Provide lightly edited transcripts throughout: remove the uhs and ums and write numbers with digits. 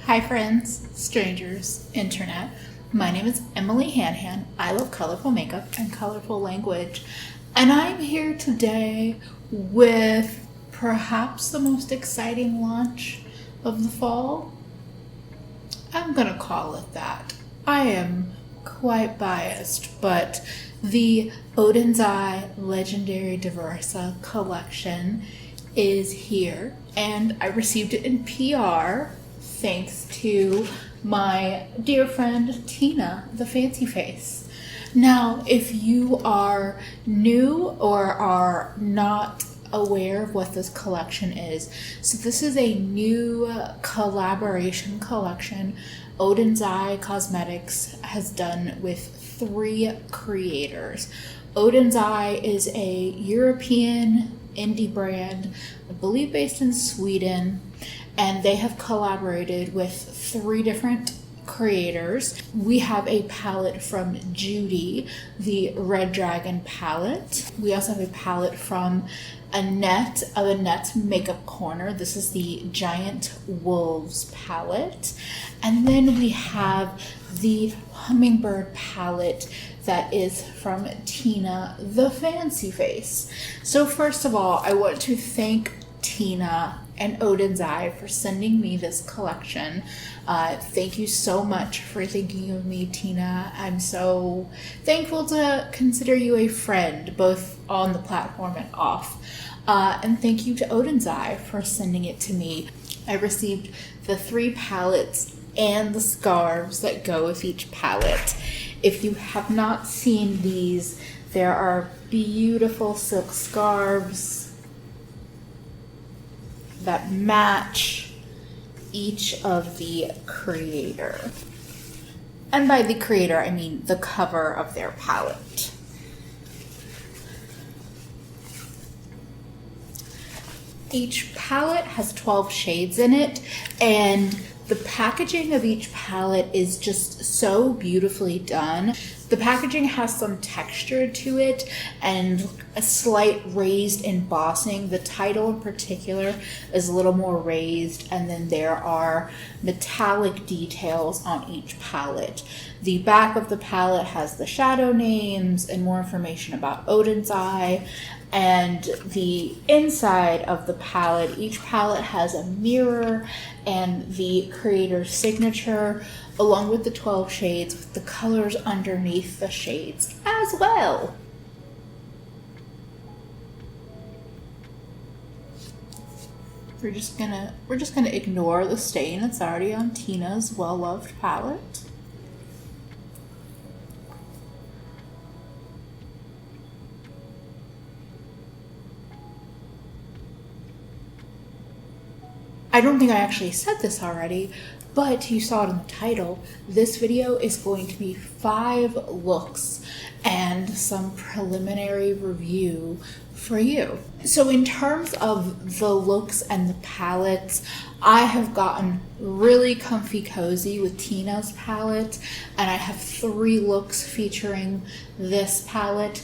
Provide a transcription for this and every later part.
Hi friends, strangers, internet. My name is EmilyHanhan. I love colorful makeup and colorful language. And I'm here today with perhaps the most exciting launch of the fall. I'm gonna call it that. I am quite biased, but the Oden'S Legendary Diversa collection is here, and I received it in PR thanks to my dear friend Tina, the Fancy Face. Now, if you are new or are not aware of what this collection is, so this is a new collaboration collection Oden'S Cosmetics has done with 3 creators. Oden'S is a European indie brand, I believe based in Sweden, and they have collaborated with 3 different creators. We have a palette from Judy, the Red Dragon palette. We also have a palette from Annette of Annette's Makeup Corner. This is the Giant Wolves palette. And then we have the Hummingbird palette that is from Tina, the Fancy Face. So first of all, I want to thank Tina and Oden'S for sending me this collection. Thank you so much for thinking of me, Tina. I'm so thankful to consider you a friend, both on the platform and off. And thank you to Oden'S for sending it to me. I received the 3 palettes and the scarves that go with each palette. If you have not seen these, there are beautiful silk scarves that match each of the creator. And by the creator, I mean the cover of their palette. Each palette has 12 shades in it, and the packaging of each palette is just so beautifully done. The packaging has some texture to it and a slight raised embossing. The title in particular is a little more raised, and then there are metallic details on each palette. The back of the palette has the shadow names and more information about Oden'S and the inside of the palette, each palette has a mirror and the creator's signature, along with the 12 shades with the colors underneath the shades as well. We're just gonna ignore the stain that's already on Tina's well-loved palette. I don't think I actually said this already, but you saw it in the title. This video is going to be 5 looks and some preliminary review for you. So in terms of the looks and the palettes, I have gotten really comfy cozy with Tina's palette, and I have 3 looks featuring this palette.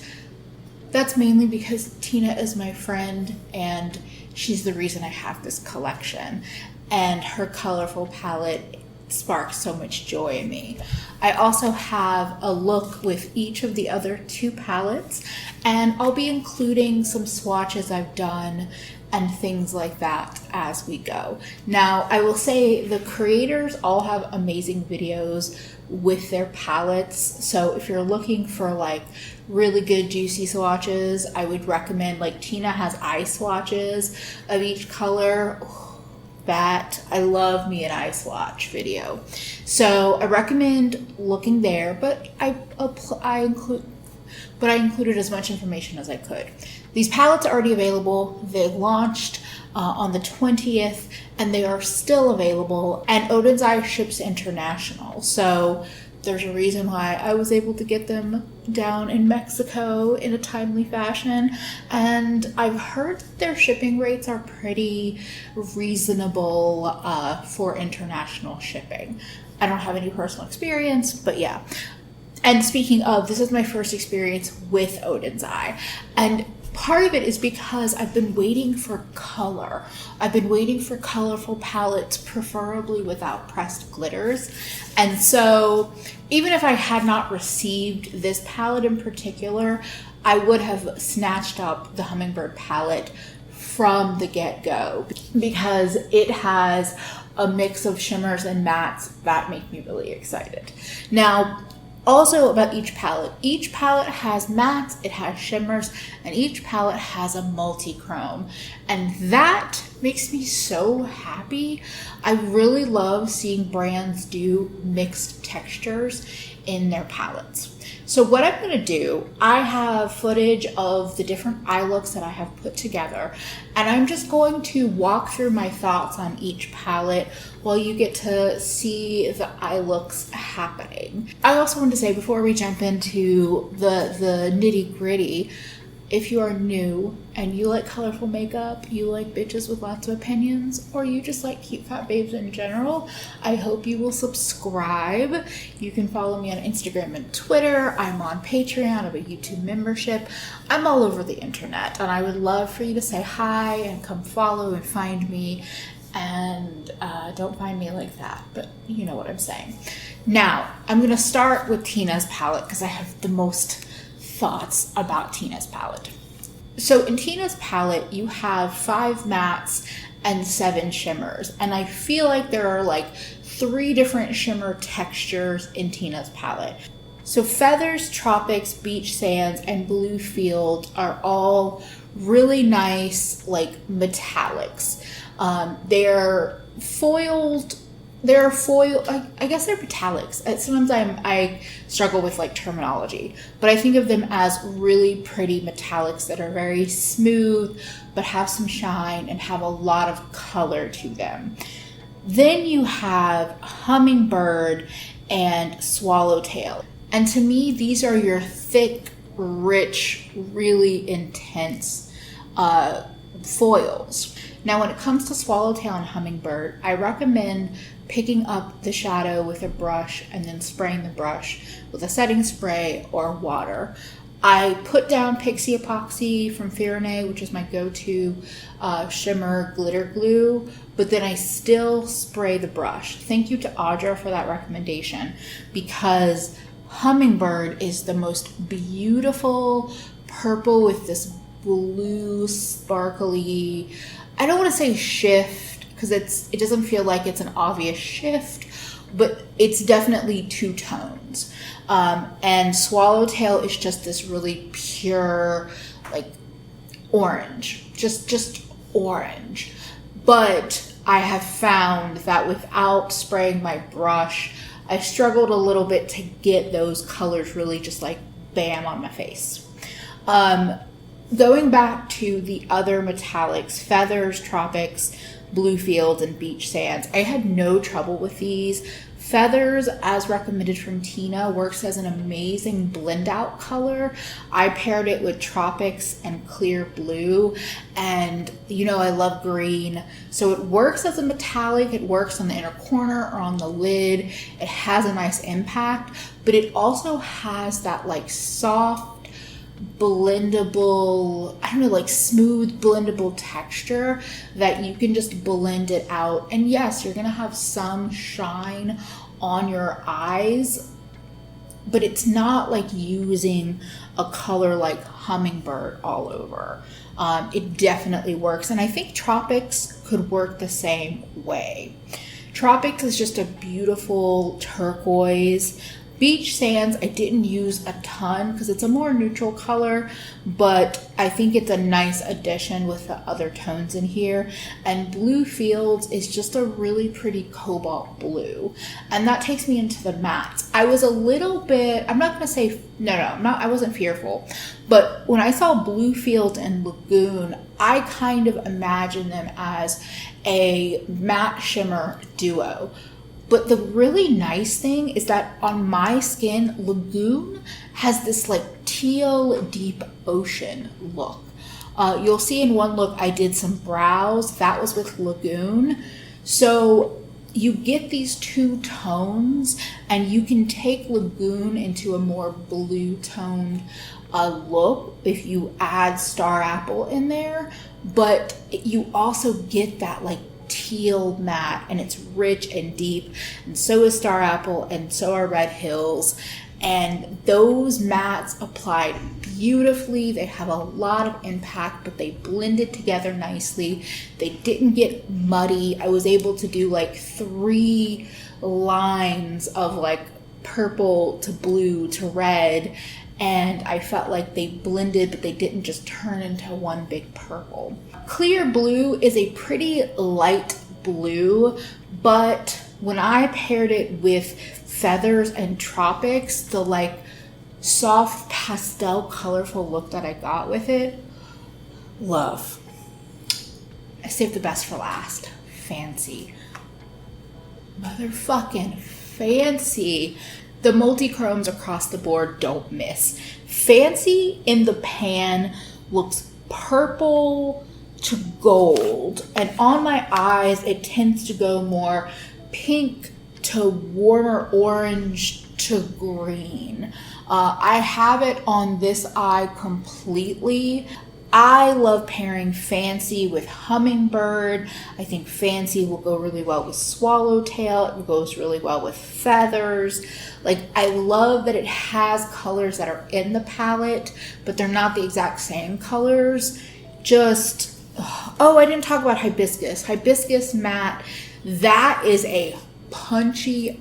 That's mainly because Tina is my friend and she's the reason I have this collection, and her colorful palette sparks so much joy in me. I also have a look with each of the other 2 palettes, and I'll be including some swatches I've done and things like that as we go. Now, I will say the creators all have amazing videos with their palettes, so if you're looking for like really good juicy swatches, I would recommend, like, Tina has eye swatches of each color. That I love me an eye swatch video, so I recommend looking there, but I included as much information as I could. These palettes are already available. They launched on the 20th, and they are still available, and Oden'S ships international, so there's a reason why I was able to get them down in Mexico in a timely fashion, and I've heard that their shipping rates are pretty reasonable for international shipping. I don't have any personal experience, but yeah. And speaking of, this is my first experience with Oden'S and part of it is because I've been waiting for color. I've been waiting for colorful palettes, preferably without pressed glitters. And so even if I had not received this palette in particular, I would have snatched up the Hummingbird palette from the get-go because it has a mix of shimmers and mattes that make me really excited. Now, also about each palette has mattes, it has shimmers, and each palette has a multi-chrome. And that makes me so happy. I really love seeing brands do mixed textures in their palettes. So what I'm going to do, I have footage of the different eye looks that I have put together, and I'm just going to walk through my thoughts on each palette while you get to see the eye looks happening. I also want to say before we jump into the nitty gritty, if you are new and you like colorful makeup, you like bitches with lots of opinions, or you just like cute fat babes in general, I hope you will subscribe. You can follow me on Instagram and Twitter. I'm on Patreon. I have a YouTube membership. I'm all over the internet, and I would love for you to say hi and come follow and find me. And don't find me like that, but you know what I'm saying. Now, I'm going to start with Tina's palette because I have the most thoughts about Tina's palette. So in Tina's palette, you have 5 mattes and 7 shimmers. And I feel like there are like 3 different shimmer textures in Tina's palette. So Feathers, Tropics, Beach Sands, and Blue Field are all really nice, like metallics. They're foiled. I guess they're metallics. Sometimes I struggle with like terminology, but I think of them as really pretty metallics that are very smooth, but have some shine and have a lot of color to them. Then you have Hummingbird and Swallowtail. And to me, these are your thick, rich, really intense foils. Now, when it comes to Swallowtail and Hummingbird, I recommend picking up the shadow with a brush and then spraying the brush with a setting spray or water. I put down Pixie Epoxy from Firenze, which is my go-to shimmer glitter glue, but then I still spray the brush. Thank you to Audra for that recommendation, because Hummingbird is the most beautiful purple with this blue sparkly, I don't want to say shift because it doesn't feel like it's an obvious shift, but it's definitely 2 tones. And Swallowtail is just this really pure, like orange, just orange. But I have found that without spraying my brush, I struggled a little bit to get those colors really just like bam on my face. Going back to the other metallics, Feathers, Tropics, Blue Fields, and Beach Sands, I had no trouble with these. Feathers, as recommended from Tina, works as an amazing blend out color. I paired it with Tropics and Clear Blue, and you know I love green, so it works as a metallic. It works on the inner corner or on the lid. It has a nice impact, but it also has that like soft, blendable, I don't know, like smooth blendable texture that you can just blend it out. And yes, you're gonna have some shine on your eyes, but it's not like using a color like Hummingbird all over. It definitely works, and I think Tropics could work the same way. Tropics is just a beautiful turquoise. Beach Sands, I didn't use a ton because it's a more neutral color, but I think it's a nice addition with the other tones in here. And Blue Fields is just a really pretty cobalt blue. And that takes me into the mattes. I was a little bit, I'm not going to say, I wasn't fearful. But when I saw Blue Fields and Lagoon, I kind of imagined them as a matte shimmer duo. But the really nice thing is that on my skin, Lagoon has this like teal deep ocean look. You'll see in one look I did some brows. That was with Lagoon. So you get these two tones, and you can take Lagoon into a more blue toned look if you add Star Apple in there, but you also get that like teal matte, and it's rich and deep, and so is Star Apple, and so are Red Hills. And those mattes applied beautifully. They have a lot of impact, but they blended together nicely. They didn't get muddy. I was able to do like 3 lines of like purple to blue to red, and I felt like they blended, but they didn't just turn into one big purple. Clear Blue is a pretty light blue, but when I paired it with Feathers and Tropics, the like soft pastel colorful look that I got with it, love. I saved the best for last. Fancy. Motherfucking fancy. The multi-chromes across the board don't miss. Fancy in the pan looks purple to gold, and on my eyes it tends to go more pink to warmer orange to green. I have it on this eye completely. I love pairing Fancy with Hummingbird. I think Fancy will go really well with Swallowtail. It goes really well with Feathers. Like, I love that it has colors that are in the palette, but they're not the exact same colors. Just, oh, I didn't talk about Hibiscus. Hibiscus Matte, that is a punchy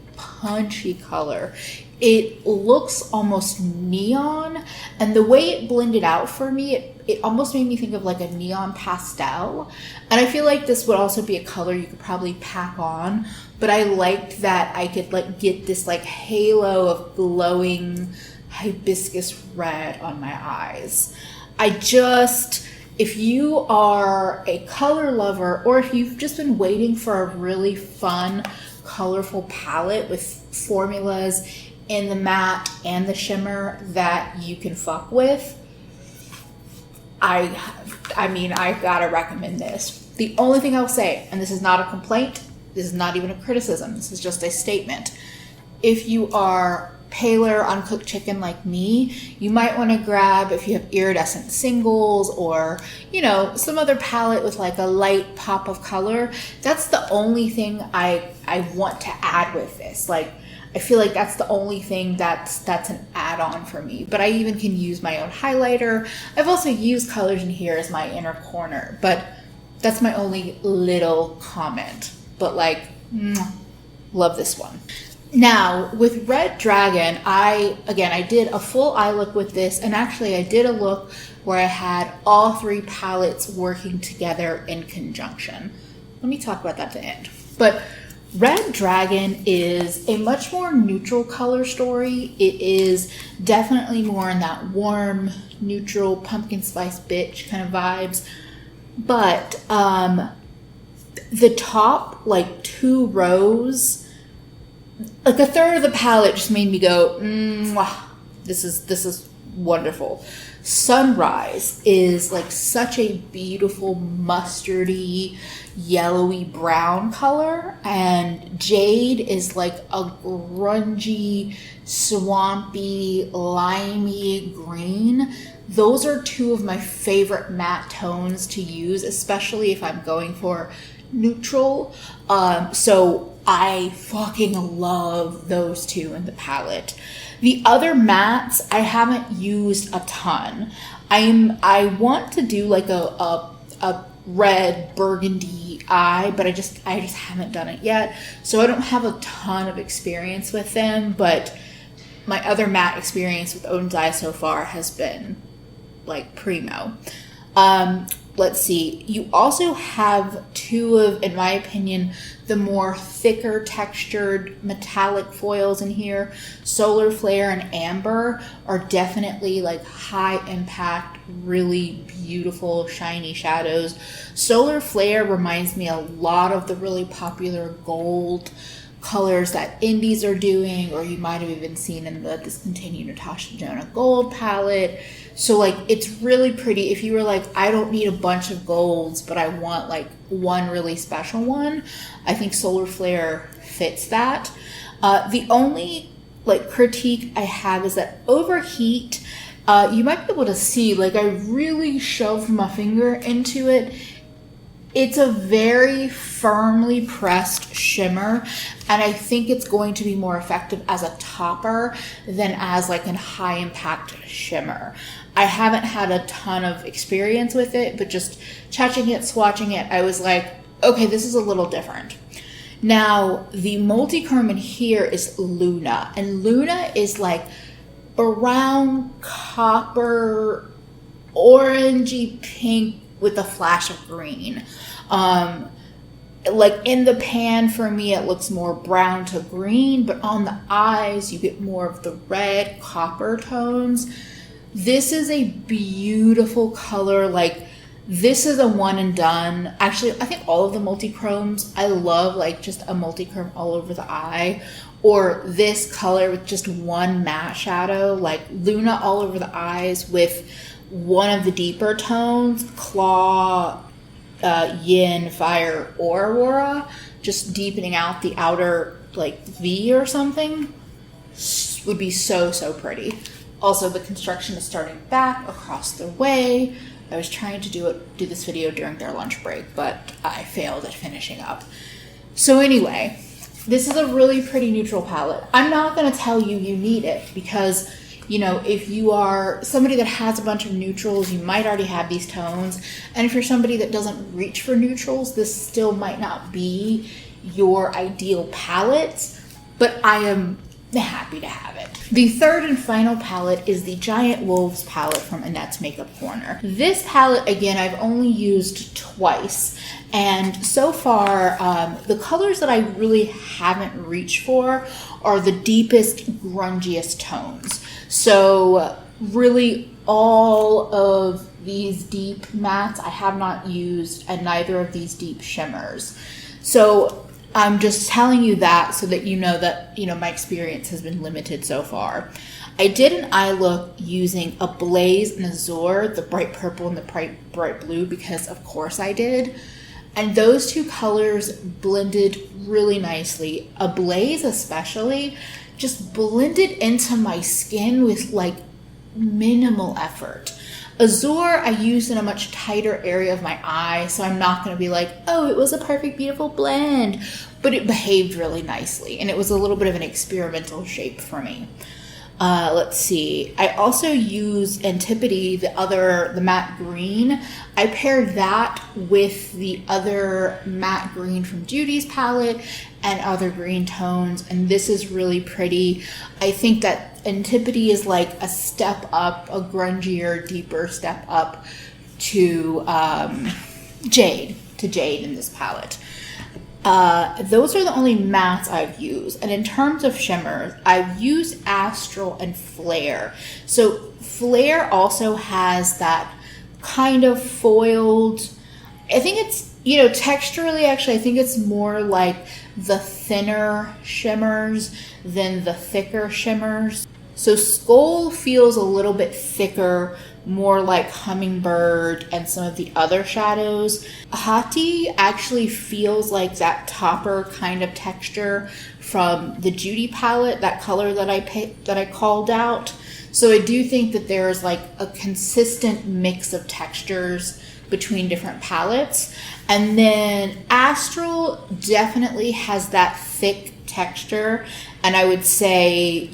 color. It looks almost neon, and the way it blended out for me, it almost made me think of like a neon pastel. And I feel like this would also be a color you could probably pack on, but I liked that I could like get this like halo of glowing hibiscus red on my eyes. If you are a color lover, or if you've just been waiting for a really fun, colorful palette with formulas in the matte and the shimmer that you can fuck with, I gotta recommend this. The only thing I'll say, and this is not a complaint, this is not even a criticism, this is just a statement. If you are paler uncooked chicken like me, you might want to grab, if you have iridescent singles or, you know, some other palette with like a light pop of color. That's the only thing I want to add with this. Like, I feel like that's the only thing that's an add-on for me. But I even can use my own highlighter. I've also used colors in here as my inner corner, but that's my only little comment. But like, love this one. Now, with Red Dragon, I did a full eye look with this, and actually I did a look where I had all 3 palettes working together in conjunction. Let me talk about that to end. But Red Dragon is a much more neutral color story. It is definitely more in that warm, neutral, pumpkin spice bitch kind of vibes. But the top, like 2 rows, like a third of the palette just made me go, this is wonderful. Sunrise is like such a beautiful mustardy, yellowy brown color, and Jade is like a grungy, swampy, limey green. Those are 2 of my favorite matte tones to use, especially if I'm going for neutral. So I fucking love those 2 in the palette. The other mattes I haven't used a ton. I want to do like a red burgundy eye, but I just haven't done it yet. So I don't have a ton of experience with them, but my other matte experience with Oden'S Eyes so far has been like primo. Let's see. You also have 2 of, in my opinion, the more thicker textured metallic foils in here. Solar Flare and Amber are definitely like high impact, really beautiful, shiny shadows. Solar Flare reminds me a lot of the really popular gold colors that indies are doing, or you might have even seen in the discontinued Natasha Denona Gold palette. So like it's really pretty. If you were like, I don't need a bunch of golds, but I want like one really special one, I think Solar Flare fits that. The only like critique I have is that overheat, you might be able to see, like I really shoved my finger into it. It's a very firmly pressed shimmer, and I think it's going to be more effective as a topper than as like a high impact shimmer. I haven't had a ton of experience with it, but just touching it, swatching it, I was like, okay, this is a little different. Now, the multi-chrome in here is Luna, and Luna is like brown, copper, orangey pink with a flash of green. Like in the pan for me, it looks more brown to green, but on the eyes, you get more of the red copper tones. This is a beautiful color. Like this is a one and done. Actually, I think all of the multi-chromes, I love like just a multi-chrome all over the eye, or this color with just one matte shadow, like Luna all over the eyes with one of the deeper tones, Claw, Yin, Fire, or Aurora, just deepening out the outer like V or something, would be so, so pretty. Also, the construction is starting back across the way. I was trying to do this video during their lunch break, but I failed at finishing up. So anyway, this is a really pretty neutral palette. I'm not going to tell you you need it because, you know, if you are somebody that has a bunch of neutrals, you might already have these tones. And if you're somebody that doesn't reach for neutrals, this still might not be your ideal palette, but I am happy to have it. The third and final palette is the Giant Wolves palette from Annette's Makeup Corner. This palette, again, I've only used twice, and so far, the colors that I really haven't reached for are the deepest, grungiest tones. So really all of these deep mattes I have not used, and neither of these deep shimmers. So I'm just telling you that so that you know, my experience has been limited so far. I did an eye look using a Blaze and Azure, the bright purple and the bright blue, because of course I did. And those two colors blended really nicely. A Blaze especially just blended into my skin with like minimal effort. Azure I used in a much tighter area of my eye, so I'm not going to be like, oh, it was a perfect, beautiful blend, but it behaved really nicely, and it was a little bit of an experimental shape for me. Let's see. I also used Antipode, the matte green. I paired that with the other matte green from Judy's palette and other green tones, and this is really pretty. I think that Antipode is like a step up, a grungier, deeper step up to Jade in this palette. Those are the only mattes I've used. And in terms of shimmers, I've used Astral and Flare. So Flare also has that kind of foiled, I think it's, texturally, actually, I think it's more like the thinner shimmers than the thicker shimmers. So Skull feels a little bit thicker, more like Hummingbird and some of the other shadows. Hati actually feels like that topper kind of texture from the Judy palette, that color that I called out. So I do think that there's like a consistent mix of textures between different palettes. And then Astral definitely has that thick texture, and I would say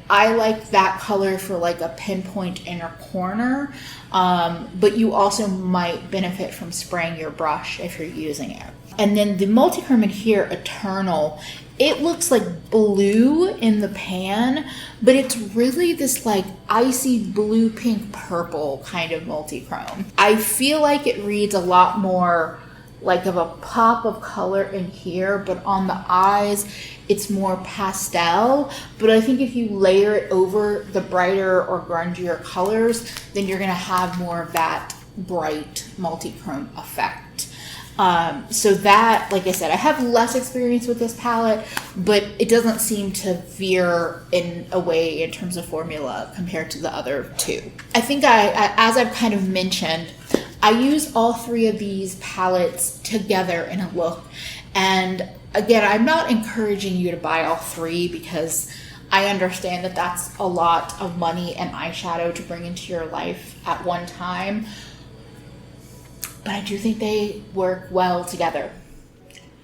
I like that color for like a pinpoint inner corner, but you also might benefit from spraying your brush if you're using it. And then the multi-chrome in here, Eternal, it looks like blue in the pan, but it's really this like icy blue, pink, purple kind of multi-chrome. I feel like it reads a lot more like of a pop of color in here, but on the eyes, it's more pastel. But I think if you layer it over the brighter or grungier colors, then you're gonna have more of that bright multi-chrome effect. So that, like I said, I have less experience with this palette, but it doesn't seem to veer in a way in terms of formula compared to the other two. I think as I've kind of mentioned, I use all three of these palettes together in a look. And again, I'm not encouraging you to buy all three because I understand that that's a lot of money and eyeshadow to bring into your life at one time. But I do think they work well together.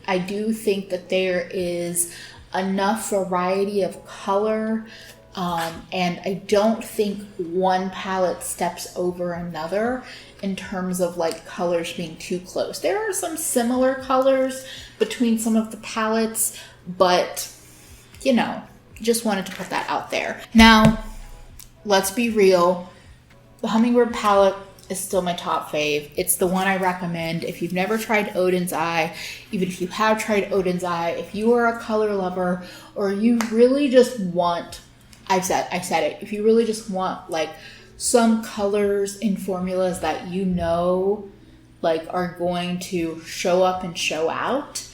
I do think that there is enough variety of color, and I don't think one palette steps over another in terms of like colors being too close. There are some similar colors between some of the palettes, but you know, just wanted to put that out there. Now, let's be real. The Hummingbird palette is still my top fave. It's the one I recommend. If you've never tried Oden'S Eye, even if you have tried Oden'S Eye, if you are a color lover or you really just want, I said it, if you really just want like some colors in formulas that you know like are going to show up and show out,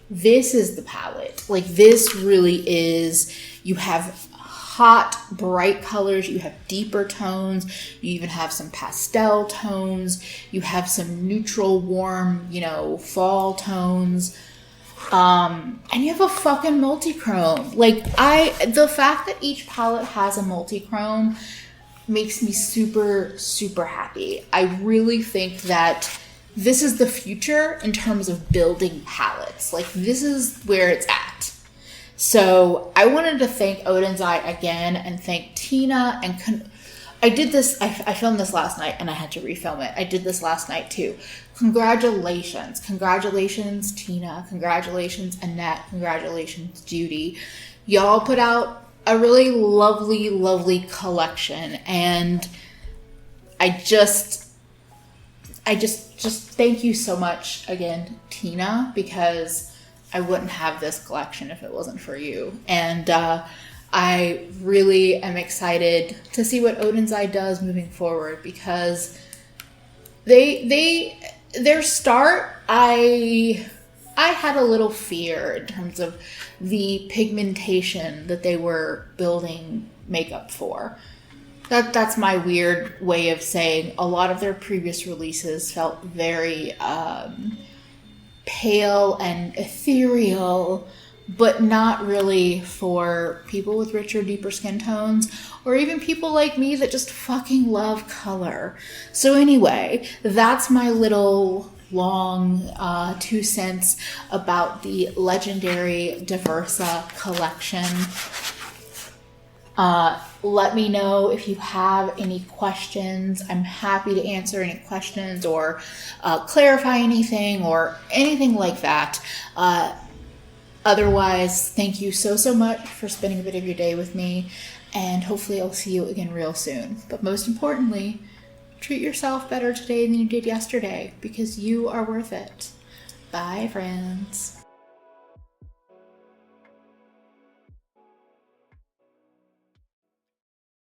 this is the palette. Like this really is, you have hot, bright colors, you have deeper tones, you even have some pastel tones, you have some neutral, warm, you know, fall tones, and you have a fucking multi-chrome. Like the fact that each palette has a multi-chrome makes me super, super happy. I really think that this is the future in terms of building palettes. Like this is where it's at. So I wanted to thank Oden'S Eye again and thank Tina. And I did this, I filmed this last night and I had to refilm it. I did this last night too. Congratulations. Congratulations, Tina. Congratulations, Annette. Congratulations, Judy. Y'all put out a really lovely, lovely collection. And I just thank you so much again, Tina, because I wouldn't have this collection if it wasn't for you. And I really am excited to see what Oden'S Eye does moving forward, because their start, I had a little fear in terms of the pigmentation that they were building makeup for. That's my weird way of saying a lot of their previous releases felt very pale and ethereal, but not really for people with richer, deeper skin tones, or even people like me that just fucking love color. So anyway, that's my little long 2 cents about the legendary Diversa collection. Let me know if you have any questions. I'm happy to answer any questions or clarify anything or anything like that. Otherwise, thank you so much for spending a bit of your day with me, and hopefully I'll see you again real soon. But most importantly, treat yourself better today than you did yesterday, because you are worth it. Bye, friends.